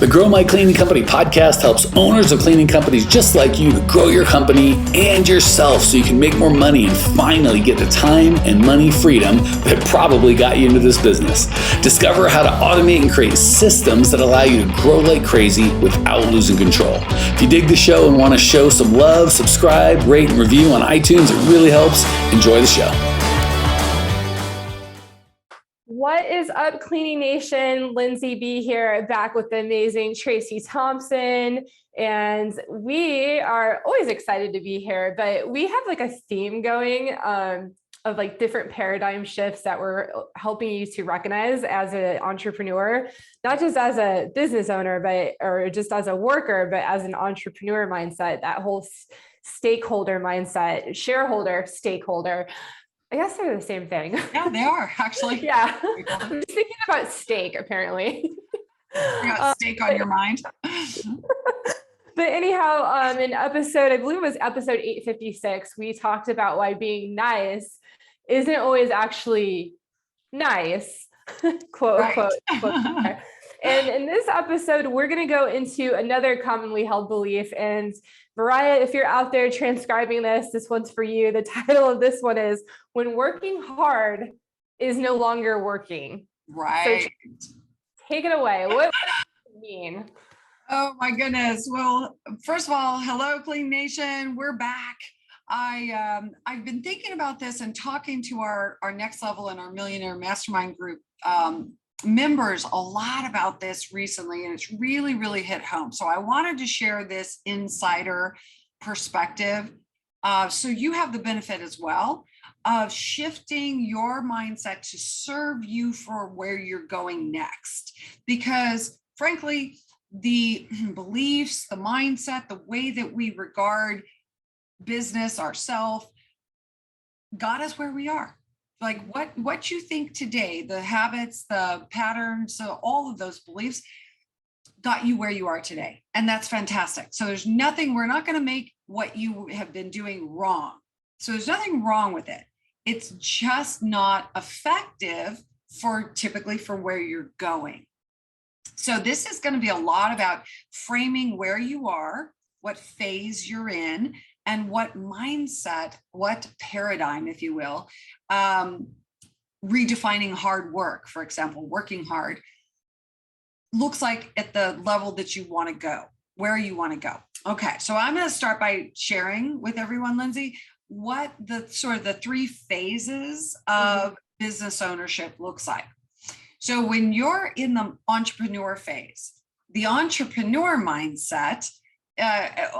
The Grow My Cleaning Company podcast helps owners of cleaning companies just like you to grow your company and yourself so you can make more money and finally get the time and money freedom that probably got you into this business. Discover how to automate and create systems that allow you to grow like crazy without losing control. If you dig the show and want to show some love, subscribe, rate, and review on iTunes. It really helps. Enjoy the show. What is up, Cleaning Nation? Lindsay B here, back with the amazing Tracey Thompson. And we are always excited to be here, but we have like a theme going of like different paradigm shifts that we're helping you to recognize as an entrepreneur, not just as a business owner, or just as a worker, but as an entrepreneur mindset, that whole stakeholder mindset, shareholder, stakeholder. I guess they're the same thing. Yeah, they are actually. Yeah. I'm just thinking about steak, apparently. You got steak on your mind. But anyhow, in episode, I believe it was episode 856, we talked about why being nice isn't always actually nice, quote, unquote. And in this episode, we're going to go into another commonly held belief. And Mariah, if you're out there transcribing this one's for you. The title of this one is When Working Hard is No Longer Working. Right. So take it away. What does it mean? Oh my goodness. Well, first of all, hello, Clean Nation. We're back. I've been thinking about this and talking to our next level and our Millionaire Mastermind group members a lot about this recently, and it's really, really hit home. So I wanted to share this insider perspective so you have the benefit as well of shifting your mindset to serve you for where you're going next. Because frankly, the beliefs, the mindset, the way that we regard business, ourselves, got us where we are. Like what you think today, the habits, the patterns, so all of those beliefs got you where you are today. And that's fantastic. So there's nothing, we're not going to make what you have been doing wrong. So there's nothing wrong with it. It's just not effective typically for where you're going. So this is going to be a lot about framing where you are, what phase you're in, and what mindset, what paradigm, if you will, redefining hard work, for example, working hard, looks like at the level that you want to go, where you want to go. Okay, so I'm going to start by sharing with everyone, Lindsay, what the sort of the three phases of business ownership looks like. So when you're in the entrepreneur phase, the entrepreneur mindset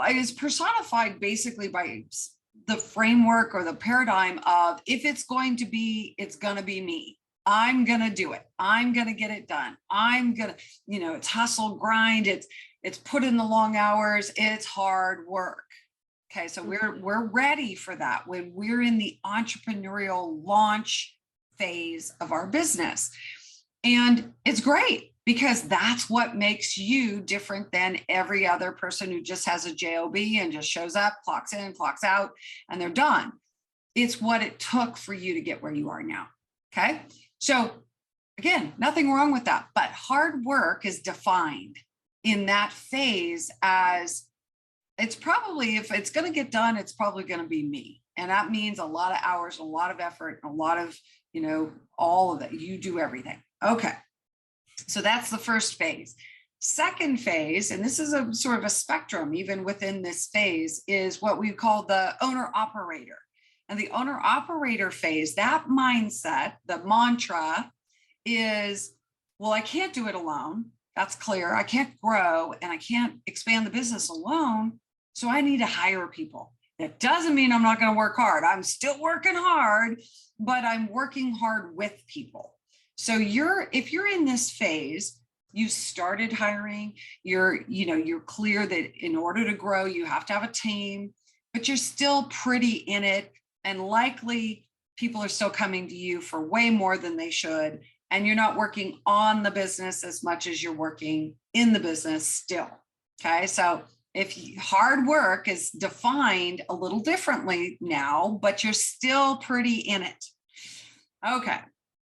is personified basically by the framework or the paradigm of if it's going to be, it's going to be me. I'm going to do it. I'm going to get it done. I'm going to, it's hustle, grind. It's put in the long hours. It's hard work. Okay. So we're ready for that when we're in the entrepreneurial launch phase of our business. And it's great because that's what makes you different than every other person who just has a job and just shows up, clocks in, clocks out, and they're done. It's what it took for you to get where you are now. Okay. So again, nothing wrong with that, but hard work is defined in that phase as it's probably, if it's going to get done, it's probably going to be me. And that means a lot of hours, a lot of effort, a lot of, all of it. You do everything. Okay. So that's the first phase. Second phase, and this is a sort of a spectrum, even within this phase, is what we call the owner-operator. And the owner-operator phase, that mindset, the mantra is, well, I can't do it alone. That's clear. I can't grow and I can't expand the business alone. So I need to hire people. That doesn't mean I'm not going to work hard. I'm still working hard, but I'm working hard with people. So if you're in this phase, you started hiring, you're clear that in order to grow, you have to have a team, but you're still pretty in it. And likely people are still coming to you for way more than they should. And you're not working on the business as much as you're working in the business still. Okay. So if hard work is defined a little differently now, but you're still pretty in it. Okay.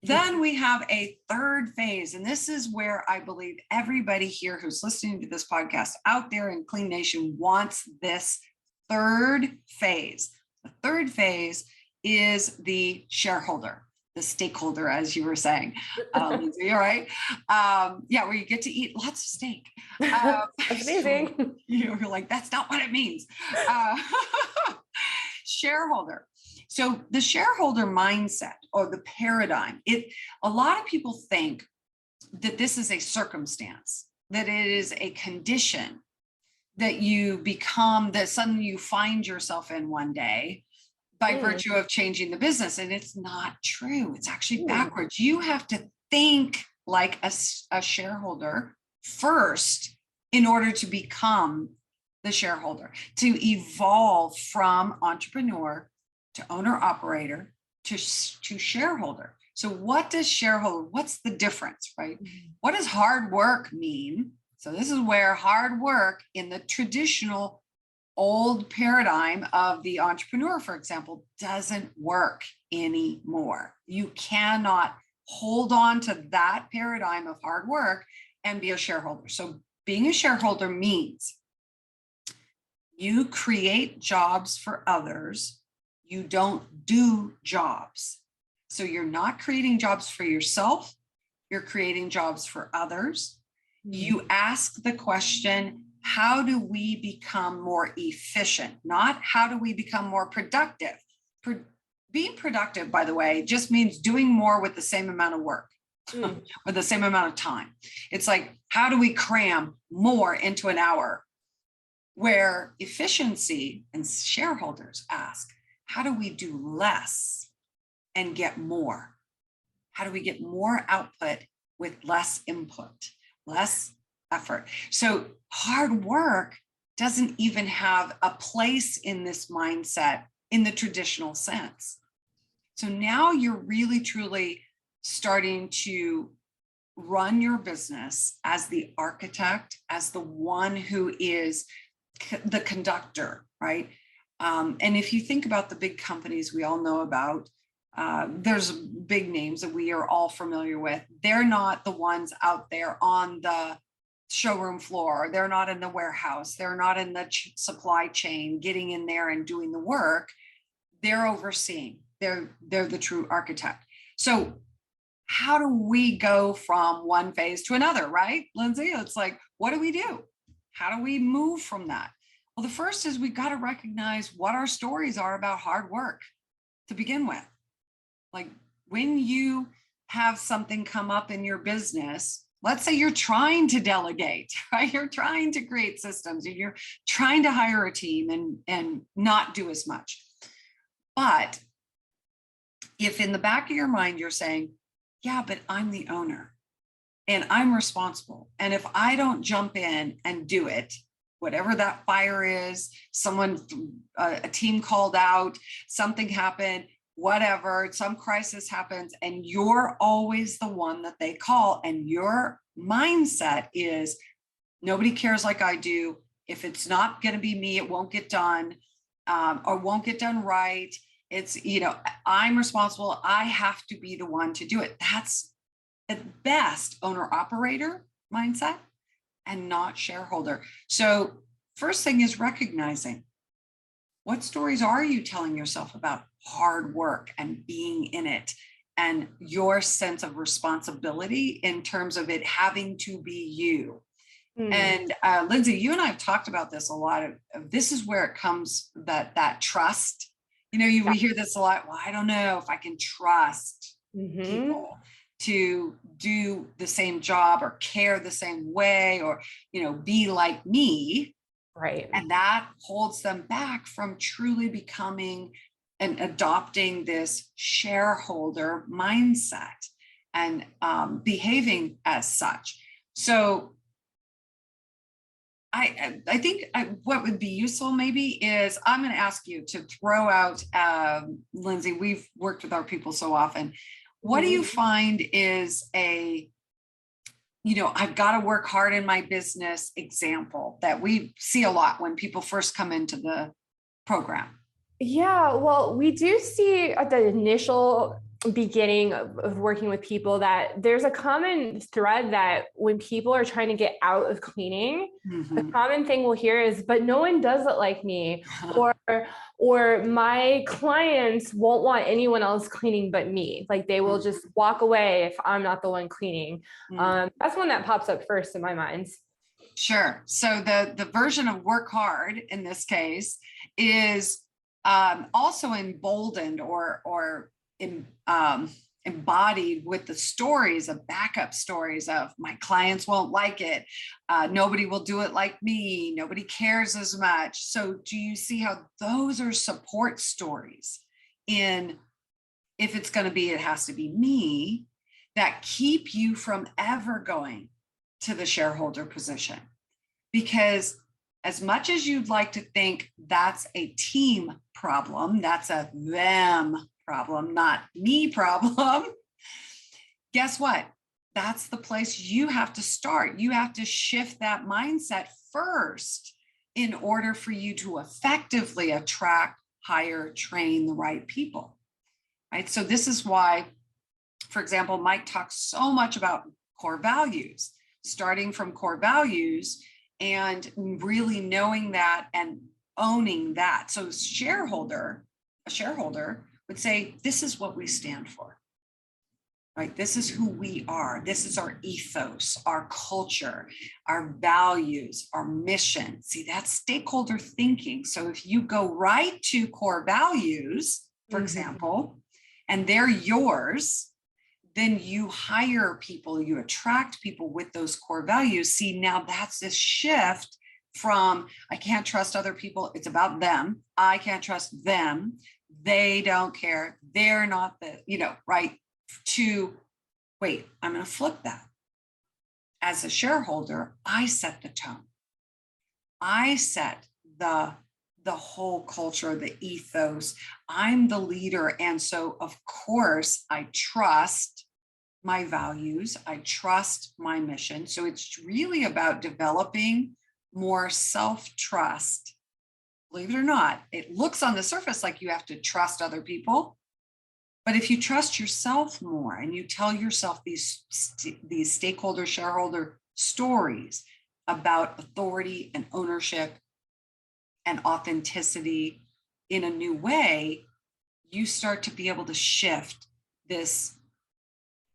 Then we have a third phase. And this is where I believe everybody here who's listening to this podcast out there in Clean Nation wants this third phase. The third phase is the shareholder, the stakeholder, as you were saying. Lindsay, all right. Yeah, where you get to eat lots of steak. That's amazing. So, you're like, that's not what it means. Shareholder. So the shareholder mindset or the paradigm, a lot of people think that this is a circumstance, that it is a condition that you become, that suddenly you find yourself in one day by virtue of changing the business. And it's not true. It's actually backwards. You have to think like a shareholder first in order to become the shareholder, to evolve from entrepreneur to owner operator to shareholder. So what does shareholder, what's the difference, right? What does hard work mean? So this is where hard work in the traditional old paradigm of the entrepreneur, for example, doesn't work anymore. You cannot hold on to that paradigm of hard work and be a shareholder. So being a shareholder means you create jobs for others. You don't do jobs. So you're not creating jobs for yourself. You're creating jobs for others. You ask the question, how do we become more efficient? Not how do we become more productive? Being productive, by the way, just means doing more with the same amount of work, with the same amount of time. It's like, how do we cram more into an hour? Where efficiency and shareholders ask, how do we do less and get more? How do we get more output with less input, less effort? So hard work doesn't even have a place in this mindset in the traditional sense. So now you're really, truly starting to run your business as the architect, as the one who is the conductor, right? And if you think about the big companies we all know about, there's big names that we are all familiar with. They're not the ones out there on the showroom floor. They're not in the warehouse. They're not in the supply chain, getting in there and doing the work. They're overseeing. They're the true architect. So how do we go from one phase to another, right, Lindsay? It's like, what do we do? How do we move from that? Well, the first is we've got to recognize what our stories are about hard work to begin with. Like when you have something come up in your business, let's say you're trying to delegate, right? You're trying to create systems and you're trying to hire a team and not do as much. But if in the back of your mind, you're saying, yeah, but I'm the owner and I'm responsible. And if I don't jump in and do it, whatever that fire is, a team called out, something happened, whatever, some crisis happens, and you're always the one that they call. And your mindset is, nobody cares like I do. If it's not going to be me, it won't get done or won't get done right. It's, I'm responsible. I have to be the one to do it. That's at best owner operator mindset and not shareholder. So first thing is recognizing, what stories are you telling yourself about hard work and being in it and your sense of responsibility in terms of it having to be you? And Lindsay, you and I have talked about this a lot. This is where it comes, that trust. We hear this a lot. Well, I don't know if I can trust people to do the same job or care the same way or, be like me. Right. And that holds them back from truly becoming and adopting this shareholder mindset and behaving as such. So I think what would be useful maybe is I'm going to ask you to throw out, Lindsay, we've worked with our people so often. What do you find is I've got to work hard in my business example that we see a lot when people first come into the program? Yeah, well, we do see at the initial beginning of working with people that there's a common thread that when people are trying to get out of cleaning, the common thing we'll hear is, but no one does it like me, or my clients won't want anyone else cleaning but me. Like they will just walk away if I'm not the one cleaning. That's one that pops up first in my mind. Sure. So the version of work hard in this case is also emboldened or embodied with the stories of backup stories of my clients won't like it. Nobody will do it like me. Nobody cares as much. So do you see how those are support stories in, if it's going to be, it has to be me, that keep you from ever going to the shareholder position? Because as much as you'd like to think that's a team problem, that's a them problem, not me problem, guess what? That's the place you have to start. You have to shift that mindset first in order for you to effectively attract, hire, train the right people, right? So this is why, for example, Mike talks so much about core values, starting from core values and really knowing that and owning that. So a shareholder would say, this is what we stand for, right? This is who we are. This is our ethos, our culture, our values, our mission. See, that's stakeholder thinking. So if you go right to core values, for example, and they're yours, then you hire people, you attract people with those core values. See, now that's this shift from, I can't trust other people. It's about them. I can't trust them. They don't care. They're not the, right? To, wait, I'm going to flip that. As a shareholder, I set the tone. I set the whole culture, the ethos. I'm the leader. And so, of course, I trust my values. I trust my mission. So it's really about developing more self-trust. Believe it or not, it looks on the surface like you have to trust other people. But if you trust yourself more and you tell yourself these stakeholder, shareholder stories about authority and ownership and authenticity in a new way, you start to be able to shift this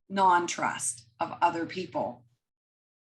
non-trust of other people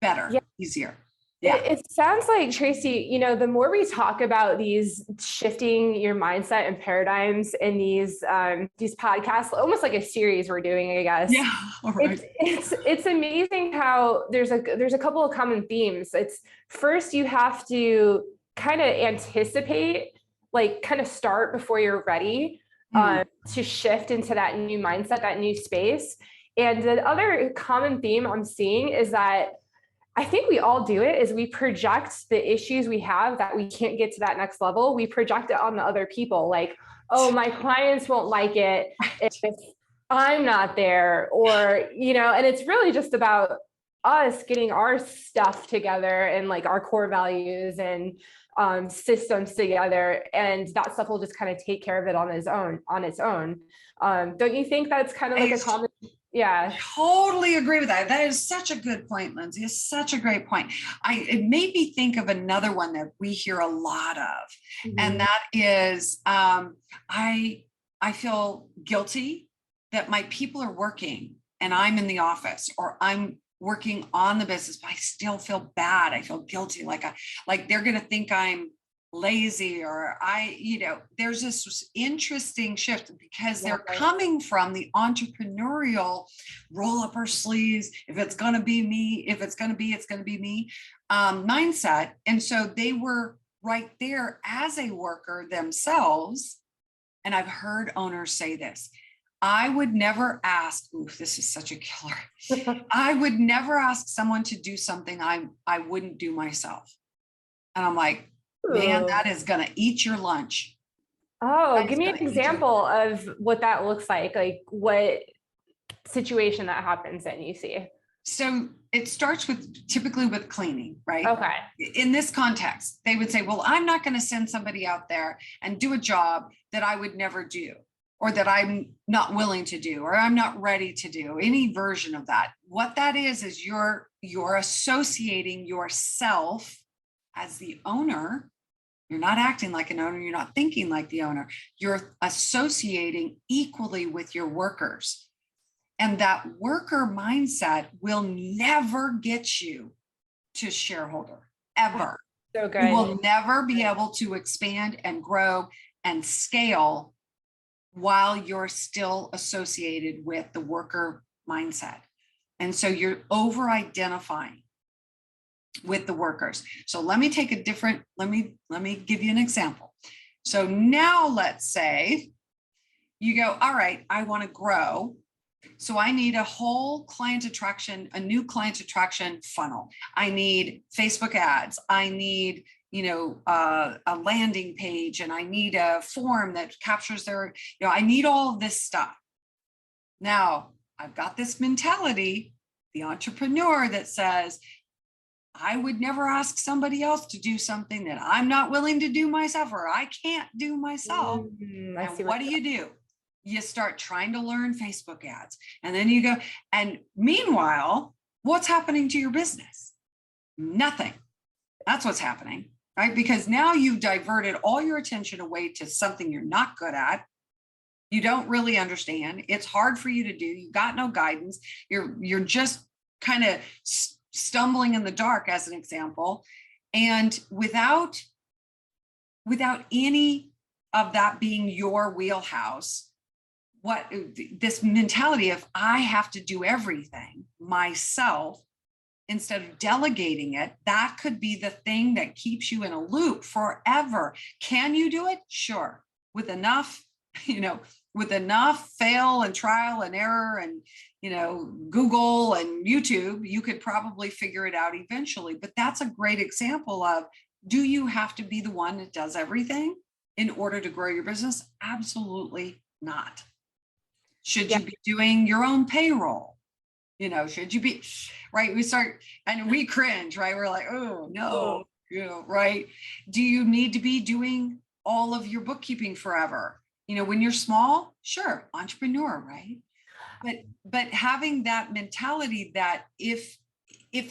better, easier. Yeah. It sounds like, Tracey, the more we talk about these shifting your mindset and paradigms in these podcasts, almost like a series we're doing, I guess. Yeah. All right. It's amazing how there's a couple of common themes. It's first, you have to kind of anticipate, like kind of start before you're ready to shift into that new mindset, that new space. And the other common theme I'm seeing is that I think we all do it, is we project the issues we have that we can't get to that next level. We project it on the other people, like, oh, my clients won't like it if I'm not there, or, and it's really just about us getting our stuff together and like our core values and systems together. And that stuff will just kind of take care of it on its own. Don't you think that's kind of like a common? Yeah. Totally agree with that. That is such a good point, Lindsay. It's such a great point. It made me think of another one that we hear a lot of, and that is I feel guilty that my people are working and I'm in the office, or I'm working on the business, but I still feel bad. I feel guilty, like they're going to think I'm lazy, or there's this interesting shift because they're coming from the entrepreneurial roll up our sleeves. If it's going to be me, it's going to be me mindset. And so they were right there as a worker themselves. And I've heard owners say this: I would never ask, this is such a killer. I would never ask someone to do something I wouldn't do myself. And I'm like, man, that is going to eat your lunch. Oh, give me an example of what that looks like what situation that happens in, you see. So it starts typically with cleaning, right? Okay. In this context, they would say, well, I'm not going to send somebody out there and do a job that I would never do. or that I'm not willing to do, or I'm not ready to do, any version of that. What that is you're associating yourself as the owner. You're not acting like an owner. You're not thinking like the owner. You're associating equally with your workers. And that worker mindset will never get you to shareholder, ever. So good. You will never be able to expand and grow and scale while you're still associated with the worker mindset. And so you're over identifying with the workers. So let me take a different, let me give you an example. So now let's say you go, all right, I want to grow. So I need a whole client attraction, a new client attraction funnel. I need Facebook ads. I need, a landing page, and I need a form that captures their, I need all of this stuff. Now I've got this mentality, the entrepreneur, that says, I would never ask somebody else to do something that I'm not willing to do myself, or I can't do myself. And what do? You start trying to learn Facebook ads. And then you go, and meanwhile, what's happening to your business? Nothing. That's what's happening, right? Because now you've diverted all your attention away to something you're not good at. You don't really understand. It's hard for you to do. You've got no guidance. You're just kind of stumbling in the dark, as an example. And without any of that being your wheelhouse, what this mentality of I have to do everything myself instead of delegating it, that could be the thing that keeps you in a loop forever. Can you do it? Sure. With enough, with enough fail and trial and error and, Google and YouTube, you could probably figure it out eventually. But that's a great example of, do you have to be the one that does everything in order to grow your business? Absolutely not. Should you be doing your own payroll? Should you be, right? We start and we cringe, right? We're like, oh no, right? Do you need to be doing all of your bookkeeping forever? When you're small, sure, entrepreneur, right? But having that mentality that if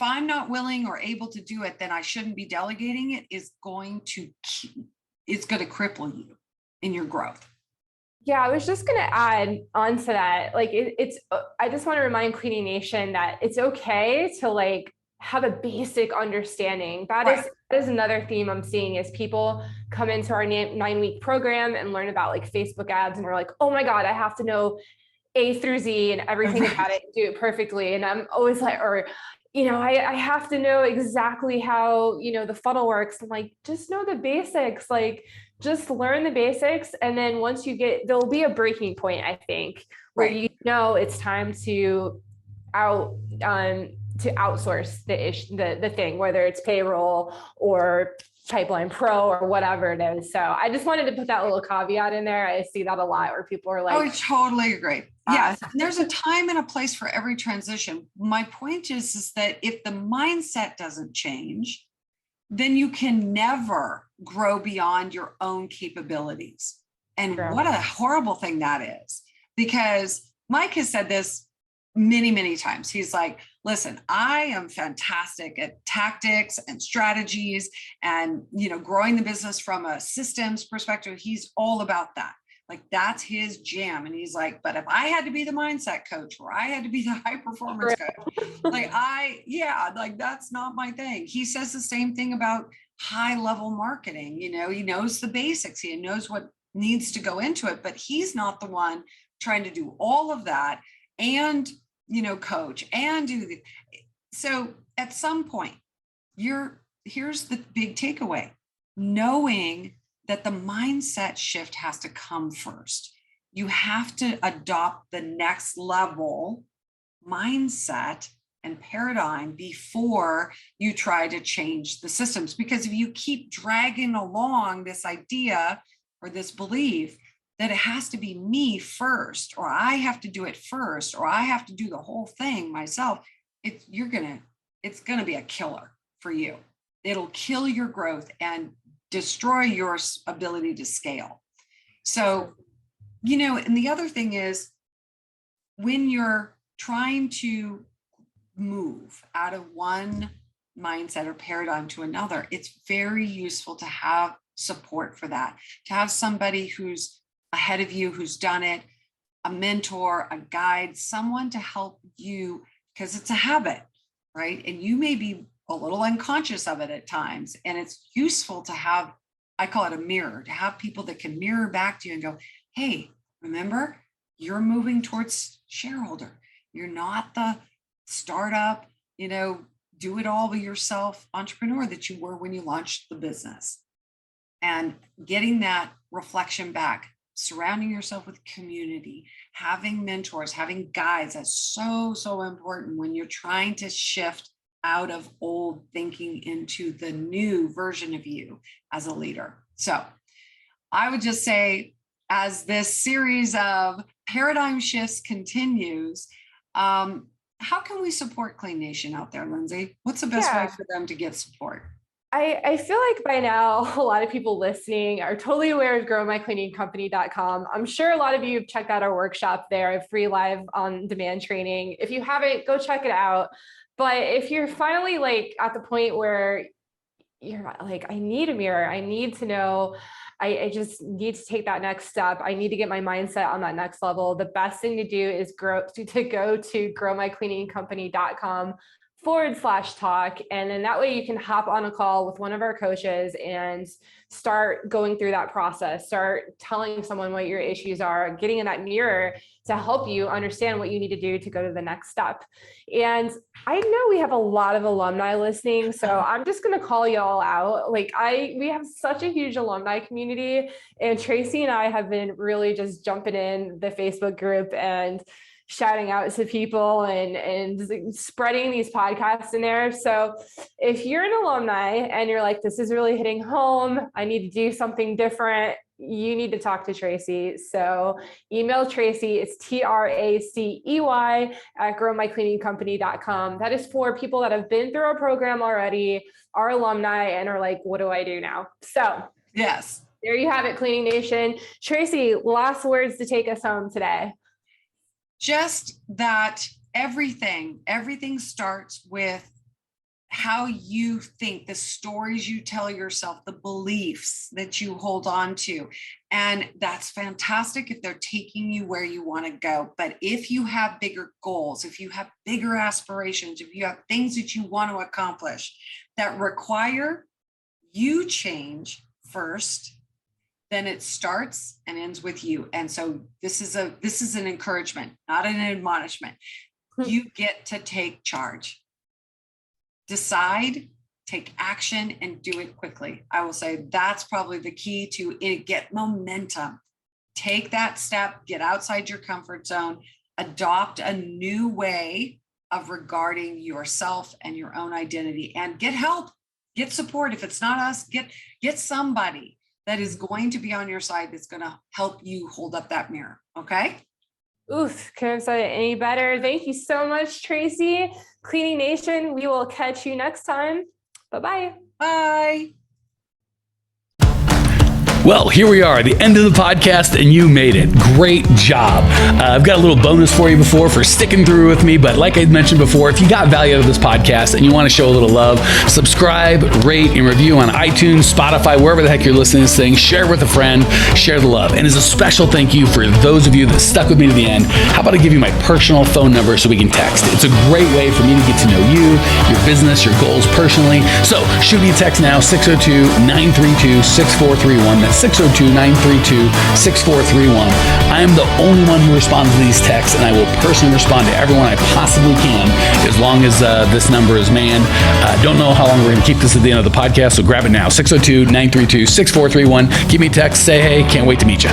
I'm not willing or able to do it, then I shouldn't be delegating it, it's going to cripple you in your growth. Yeah, I was just going to add on to that. Like I just want to remind Cleaning Nation that it's okay to have a basic understanding. That is another theme I'm seeing is people come into our 9-week program and learn about Facebook ads. And we're like, oh my God, I have to know A through Z and everything about it, do it perfectly. And I'm always like, I have to know exactly how, the funnel works. I'm like, just know the basics, just learn the basics. And then once there'll be a breaking point, I think, where it's time to outsource the thing, whether it's payroll or Pipeline Pro or whatever it is. So I just wanted to put that little caveat in there. I see that a lot where people are like, oh, I totally agree. Yes, there's a time and a place for every transition. My point is that if the mindset doesn't change, then you can never grow beyond your own capabilities. And what a horrible thing that is, because Mike has said this many, many times. He's like, listen, I am fantastic at tactics and strategies and, growing the business from a systems perspective. He's all about that. That's his jam. And he's like, but if I had to be the mindset coach, or I had to be the high performance coach, that's not my thing. He says the same thing about high level marketing. He knows the basics. He knows what needs to go into it, but he's not the one trying to do all of that and, coach and do the. So at some point, here's the big takeaway, knowing that the mindset shift has to come first. You have to adopt the next level mindset and paradigm before you try to change the systems. Because if you keep dragging along this idea or this belief that it has to be me first, or I have to do it first, or I have to do the whole thing myself, it's gonna be a killer for you. It'll kill your growth and destroy your ability to scale. So And the other thing is, when you're trying to move out of one mindset or paradigm to another, it's very useful to have support for that, to have somebody who's ahead of you, who's done it, a mentor, a guide, someone to help you, because it's a habit, right? And you may be a little unconscious of it at times. And it's useful to have, I call it a mirror, to have people that can mirror back to you and go, hey, remember, you're moving towards shareholder. You're not the startup, do it all by yourself entrepreneur that you were when you launched the business. And getting that reflection back, surrounding yourself with community, having mentors, having guides, that's so, so important when you're trying to shift out of old thinking into the new version of you as a leader. So I would just say, as this series of paradigm shifts continues, how can we support Clean Nation out there, Lindsay? What's the best way for them to get support? I feel like by now, a lot of people listening are totally aware of growmycleaningcompany.com. I'm sure a lot of you have checked out our workshop there, free live on demand training. If you haven't, go check it out. But if you're finally at the point where you're like, I need a mirror, I need to know, I just need to take that next step. I need to get my mindset on that next level. The best thing to do is go to growmycleaningcompany.com/talk. And then that way you can hop on a call with one of our coaches and start going through that process, start telling someone what your issues are, getting in that mirror to help you understand what you need to do to go to the next step. And I know we have a lot of alumni listening, so I'm just going to call you all out. We have such a huge alumni community, and Tracey and I have been really just jumping in the Facebook group and shouting out to people and spreading these podcasts in there. So if you're an alumni and you're like, this is really hitting home, I need to do something different, you need to talk to Tracey. So email Tracey, it's TRACEY @growmycleaningcompany.com. That is for people that have been through our program already, our alumni, and are like, what do I do now? So yes, there you have it, Cleaning Nation. Tracey, last words to take us home today. Just that everything starts with how you think, the stories you tell yourself, the beliefs that you hold on to. And that's fantastic if they're taking you where you want to go. But if you have bigger goals, if you have bigger aspirations, if you have things that you want to accomplish that require you change first, then it starts and ends with you. And so this is an encouragement, not an admonishment. You get to take charge. Decide, take action, and do it quickly. I will say that's probably the key to it. Get momentum. Take that step, get outside your comfort zone, adopt a new way of regarding yourself and your own identity, and get help, get support. If it's not us, get somebody that is going to be on your side, that's going to help you hold up that mirror. Okay. Oof, couldn't have said it any better. Thank you so much, Tracey. Cleaning Nation, we will catch you next time. Bye-bye. Bye. Well, here we are, the end of the podcast, and you made it. Great job. I've got a little bonus for you for sticking through with me, but like I mentioned before, if you got value out of this podcast and you want to show a little love, subscribe, rate, and review on iTunes, Spotify, wherever the heck you're listening to this thing. Share with a friend, share the love. And as a special thank you for those of you that stuck with me to the end, how about I give you my personal phone number so we can text? It's a great way for me to get to know you, your business, your goals personally. So shoot me a text now, 602-932-6431. That's 602-932-6431. I am the only one who responds to these texts, and I will personally respond to everyone I possibly can as long as this number is manned. Don't know how long we're going to keep this at the end of the podcast, so grab it now, 602-932-6431. Give me a text, say hey, can't wait to meet you.